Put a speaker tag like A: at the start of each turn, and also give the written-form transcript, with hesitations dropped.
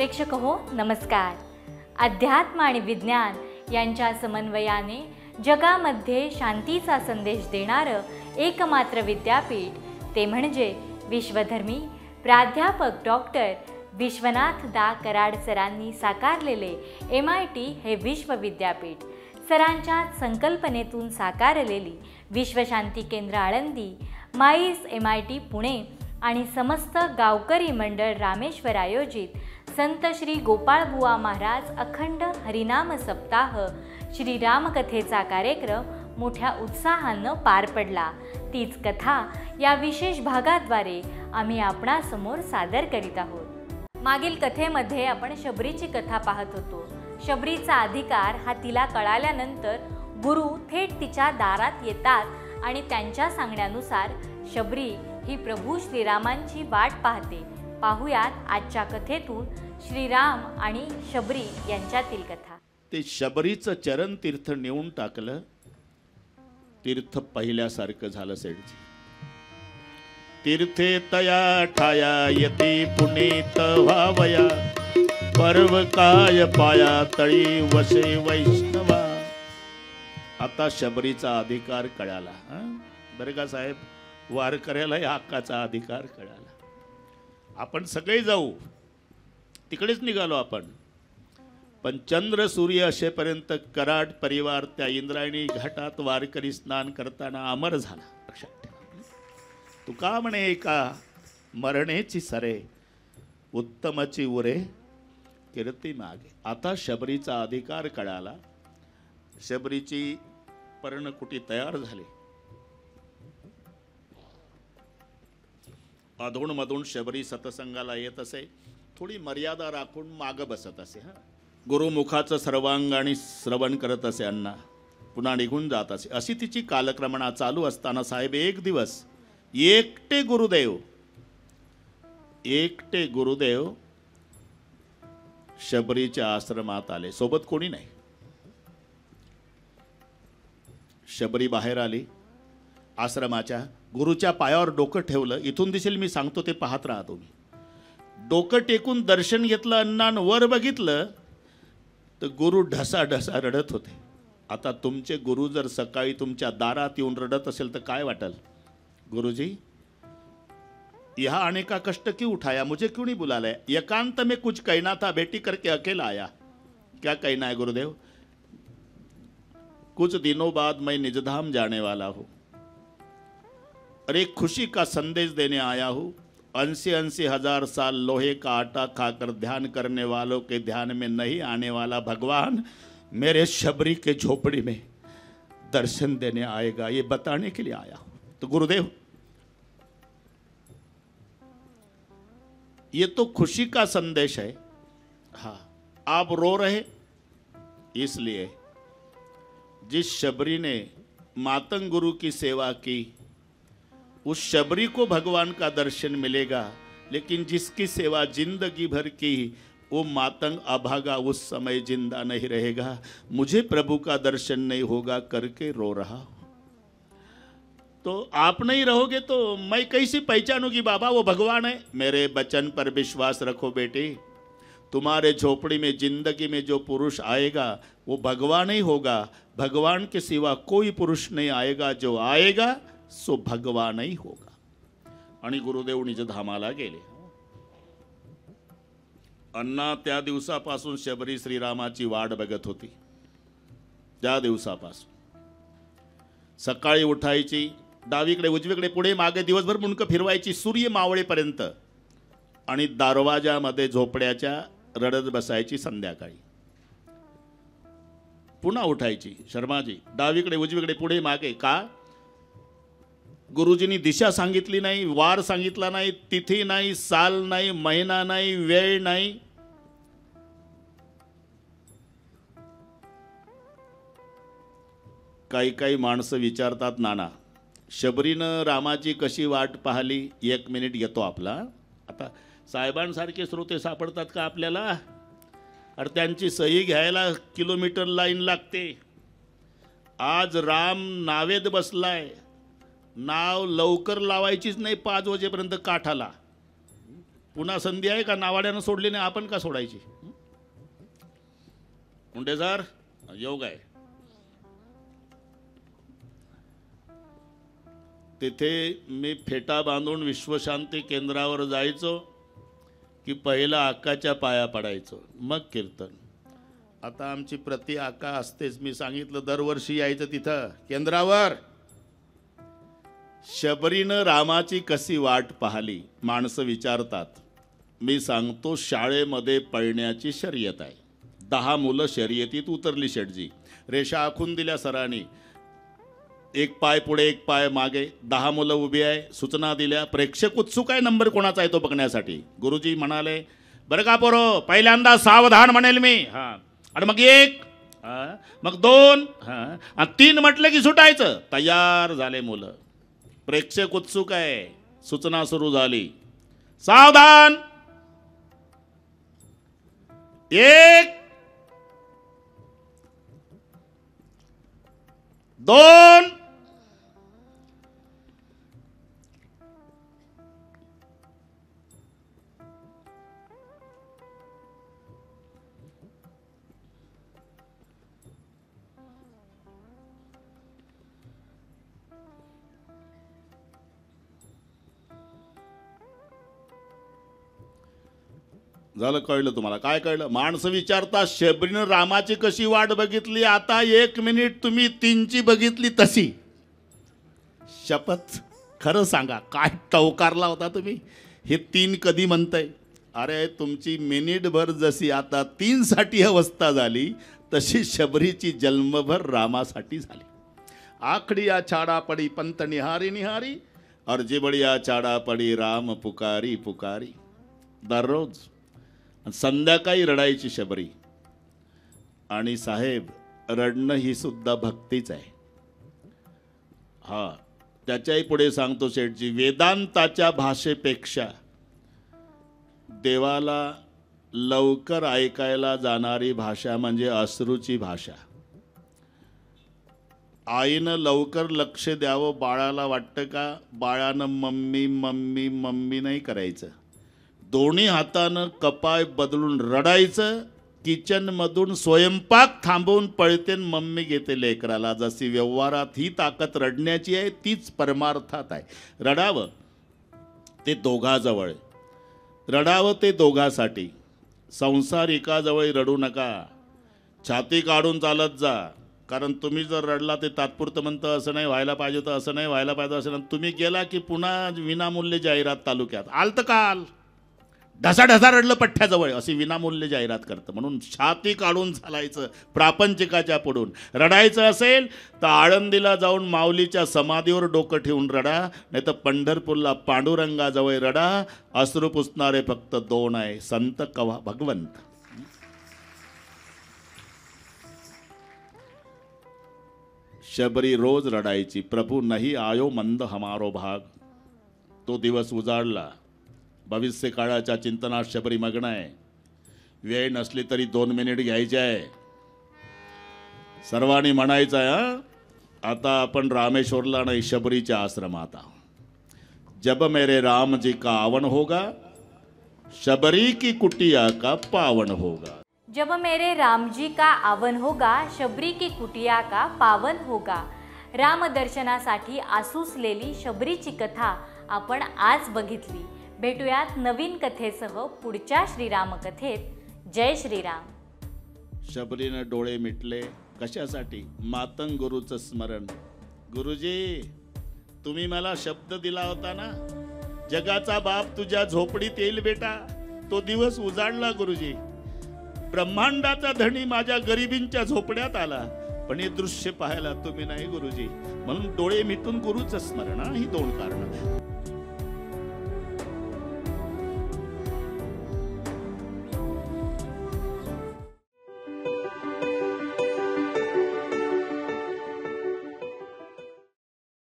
A: प्रेक्षक हो नमस्कार. अध्यात्म आणि विज्ञान यांच्या समन्वयाने जगामध्ये शांतीचा संदेश देणारं एकमात्र विद्यापीठ ते म्हणजे विश्वधर्मी प्राध्यापक डॉक्टर विश्वनाथ दा कराड सरांनी साकारलेले MIT हे विश्वविद्यापीठ. सरांच्या संकल्पनेतून साकारलेली विश्वशांती केंद्र आळंदी, माईस MIT पुणे आणि समस्त गावकरी मंडळ रामेश्वर आयोजित संत श्री गोपाळबुवा महाराज अखंड हरिनाम सप्ताह श्रीरामकथेचा कार्यक्रम मोठ्या उत्साहानं पार पडला. तीच कथा या विशेष भागाद्वारे आम्ही आपणासमोर सादर करीत आहोत. मागील कथेमध्ये आपण शबरीची कथा पाहत होतो. शबरीचा अधिकार हा तिला कळाल्यानंतर गुरु थेट तिच्या दारात येतात आणि त्यांच्या सांगण्यानुसार शबरी ही प्रभू श्रीरामांची वाट पाहते. पाहुयात आजच्या कथेतून श्रीराम आणि शबरी यांच्यातील कथा.
B: ते शबरीचं चरण तीर्थ नेऊन टाकलं. तीर्थ पहिल्यासारखं झालं सेठजी. तीर्थे तया ठाया यती पुनीत व्हावया, पर्व काय पाया तळी वसे वैष्णवा. आता शबरीचा अधिकार कळाला. बरं का साहेब, वारकऱ्याला या हक्काचा अधिकार कळाला. आपण सगळे जाऊ, तिकडेच निघालो आपण. पण चंद्र सूर्य असेपर्यंत कराड परिवार त्या इंद्रायणी घाटात वारकरी स्नान करताना अमर झाला. लक्षात ठेवा. तुका म्हणे एका मरणेची सरे, उत्तमची उरे कीर्ती मागे. आता शबरीचा अधिकार कळाला. शबरीची पर्णकुटी तयार झाली. अधूनमधून शबरी सतसंगाला येत असे. थोडी मर्यादा राखून माग बसत असे. गुरुमुखाचं सर्वांग आणि श्रवण करत असे. अण्णा पुन्हा निघून जात असे. अशी तिची कालक्रमणा चालू असताना साहेब एक दिवस एकटे गुरुदेव शबरीच्या आश्रमात आले. सोबत कोणी नाही. शबरी बाहेर आली. आश्रमाच्या गुरुच्या पायावर डोकं ठेवलं. इथून दिसेल मी सांगतो ते पाहत राहा तुम्ही. डोकं टेकून दर्शन घेतलं. अण्णान वर बघितलं तर गुरु ढसा ढसा रडत होते. आता तुमचे गुरु जर सकाळी तुमच्या दारात येऊन रडत असेल तर काय वाटल? गुरुजी यह आने का कष्ट क्यों उठाया, मुझे क्यों नहीं बुला लाया? एकांत में कुछ कहना था, बेटी करके अकेला आया. क्या कहना है गुरुदेव? कुछ दिनों बाद मैं निजधाम जाने वाला हूँ और एक खुशी का संदेश देने आया हूँ. 80-80 हजार साल लोहे का आटा खाकर ध्यान करने वालों के ध्यान में नहीं आने वाला भगवान मेरे शबरी के झोपड़ी में दर्शन देने आएगा, ये बताने के लिए आया हूँ. तो गुरुदेव ये तो खुशी का संदेश है. हाँ, आप रो रहे इसलिए जिस शबरी ने मातंग गुरु की सेवा की उस शबरी को भगवान का दर्शन मिलेगा, लेकिन जिसकी सेवा जिंदगी भर की वो मातंग अभागा उस समय जिंदा नहीं रहेगा. मुझे प्रभु का दर्शन नहीं होगा करके रो रहा हूं. तो आप नहीं रहोगे तो मैं कैसे पहचानूंगी बाबा वो भगवान है? मेरे वचन पर विश्वास रखो बेटी. तुम्हारे झोपड़ी में जिंदगी में जो पुरुष आएगा वो भगवान ही होगा. भगवान के सिवा कोई पुरुष नहीं आएगा. जो आएगा सो भगवान ही होगा. आणि गुरुदेव निजधामाला गेले. अण्णा त्या दिवसापासून शबरी श्रीरामाची वाट बघत होती. त्या दिवसापासून सकाळी उठायची, डावीकडे उजवीकडे पुढे मागे दिवसभर मुंडकं फिरवायची सूर्य मावळेपर्यंत आणि दरवाजामध्ये झोपड्याच्या रडत बसायची. संध्याकाळी पुन्हा उठायची. शर्माजी डावीकडे उजवीकडे पुढे मागे. का? गुरुजींनी दिशा सांगितली नाही, वार सांगितला नाही, तिथी नाही, साल नाही, महिना नाही, वेळ नाही. काही काही माणसं विचारतात, नाना शबरीनं रामाची कशी वाट पाहिली? 1 मिनिट घेतो आपला. आता साहेबांसारखे श्रोते सापडतात का आपल्याला? अरे त्यांची सही घ्यायला किलोमीटर लाईन लागते. आज राम नावेत बसलाय. नाव लवकर लावायचीच नाही 5 वाजेपर्यंत काठाला. पुन्हा संधी आहे का? नावाड्यानं सोडली नाही, आपण का सोडायची? मुंडे सर, योग आहे. तिथे मी फेटा बांधून विश्वशांती केंद्रावर जायचो की पहिला अक्काच्या पाया पडायचो, मग कीर्तन. आता आमची प्रति आका असतेच. मी सांगितलं दरवर्षी यायचं तिथं केंद्रावर. शबरीनं रामाची कशी वाट पाहिली माणसं विचारतात. मी सांगतो शाळेमध्ये पळण्याची शर्यत आहे. 10 मुलं शर्यतीत उतरली शेटजी. रेषा आखून दिल्या सरांनी, एक पाय पुढे एक पाय मागे, 10 मुलं उभी आहे. सूचना दिल्या. प्रेक्षक उत्सुक आहे नंबर कोणाचा आहे तो बघण्यासाठी. गुरुजी म्हणाले, बरं का पोरो, पहिल्यांदा सावधान म्हणेल मी, हां, आणि मग 1, मग 2, हां, आणि 3 म्हटलं की सुटायचं. तयार झाले मुलं. प्रेक्षक उत्सुक आहे. सूचना सुरू झाली. सावधान. 1, 2, झालं. कळलं तुम्हाला? काय कळलं? माणसं विचारतात शबरीनं रामाची कशी वाट बघितली. आता 1 मिनिट तुम्ही 3ची बघितली तशी. शपथ खरं सांगा, काय टवकारला होता तुम्ही? हे 3 कधी म्हणताय? अरे तुमची मिनिटभर जशी आता 3 साठी अवस्था झाली, तशी शबरीची जन्मभर रामासाठी झाली. आखडिया छाडा पडी पंत निहारी निहारी, और जिबडिया छाडा पडी राम पुकारी पुकारी. दररोज संध्याकाळी रडायची शबरी. आणि साहेब, रडणं ही सुद्धा भक्तीच आहे. हा, त्याच्याही पुढे सांगतो शेठजी, वेदांताच्या भाषेपेक्षा देवाला लवकर ऐकायला जाणारी भाषा म्हणजे अश्रूची भाषा. आईनं लवकर लक्ष द्यावं बाळाला वाटतं का? बाळानं मम्मी मम्मी मम्मी नाही करायचं. दोन्ही हातानं कपाळ बदलून रडायचं. किचनमधून स्वयंपाक थांबवून पळते मम्मी घेते लेकराला. जशी व्यवहारात ही ताकद रडण्याची आहे, तीच परमार्थात आहे. रडावं ते रडावं ते दोघासाठी. संसारिकाजवळ रडू नका. छाती काढून चालत जा. कारण तुम्ही जर रडला ते तात्पुरतं म्हणतं, असं नाही व्हायला पाहिजे होतं, असं नाही व्हायला पाहिजे असं. तुम्ही गेला की पुन्हा विनामूल्य जाहिरात तालुक्यात. आलतं काल ढसाढसा रडलं पठ्ठ्याजवळ, अशी विनामूल्य जाहिरात करतं. म्हणून छाती काढून चालायचं प्रापंचिकाच्या पुढून. रडायचं असेल तर आळंदीला जाऊन माऊलीच्या समाधीवर डोकं ठेवून रडा, नाही तर पंढरपूरला पांडुरंगाजवळ रडा. अश्रू पुसणारे फक्त 2 आहे, संत कवा भगवंत. शबरी रोज रडायची, प्रभू नहीं आयो मंद हमारो भाग. तो दिवस उजाडला. भविष्य काळाच्या चिंतनात शबरी मग्न आहे. वेळ नसली तरी 2 मिनिट घ्यायचे आहे. सर्वांनी म्हणायचं आहे, आता आपण रामेश्वरला नाही, शबरीच्या आश्रमात आहोत. जब मेरे राम जी का आवन होगा, शबरी की कुटिया का पावन होगा.
A: जब मेरे राम जी का आवन होगा, शबरी की कुटिया का पावन होगा. राम दर्शनासाठी आसूसलेली शबरीची कथा आपण आज बघितली. भेटूयात नवीन कथेसह पुढच्या श्रीराम कथेत. जय श्रीराम.
B: शबरीनं डोळे मिटले. कशासाठी? मातंग गुरुचं स्मरण. गुरुजी, तुम्ही मला शब्द दिला होता ना, जगाचा बाप तुझ्या झोपडीत येईल बेटा. तो दिवस उजाडला गुरुजी. ब्रह्मांडाचा धनी माझ्या गरिबींच्या झोपड्यात आला, पण हे दृश्य पाहायला तुम्ही नाही गुरुजी. म्हणून डोळे मिटून गुरुचं स्मरण. ही 2 कारणं.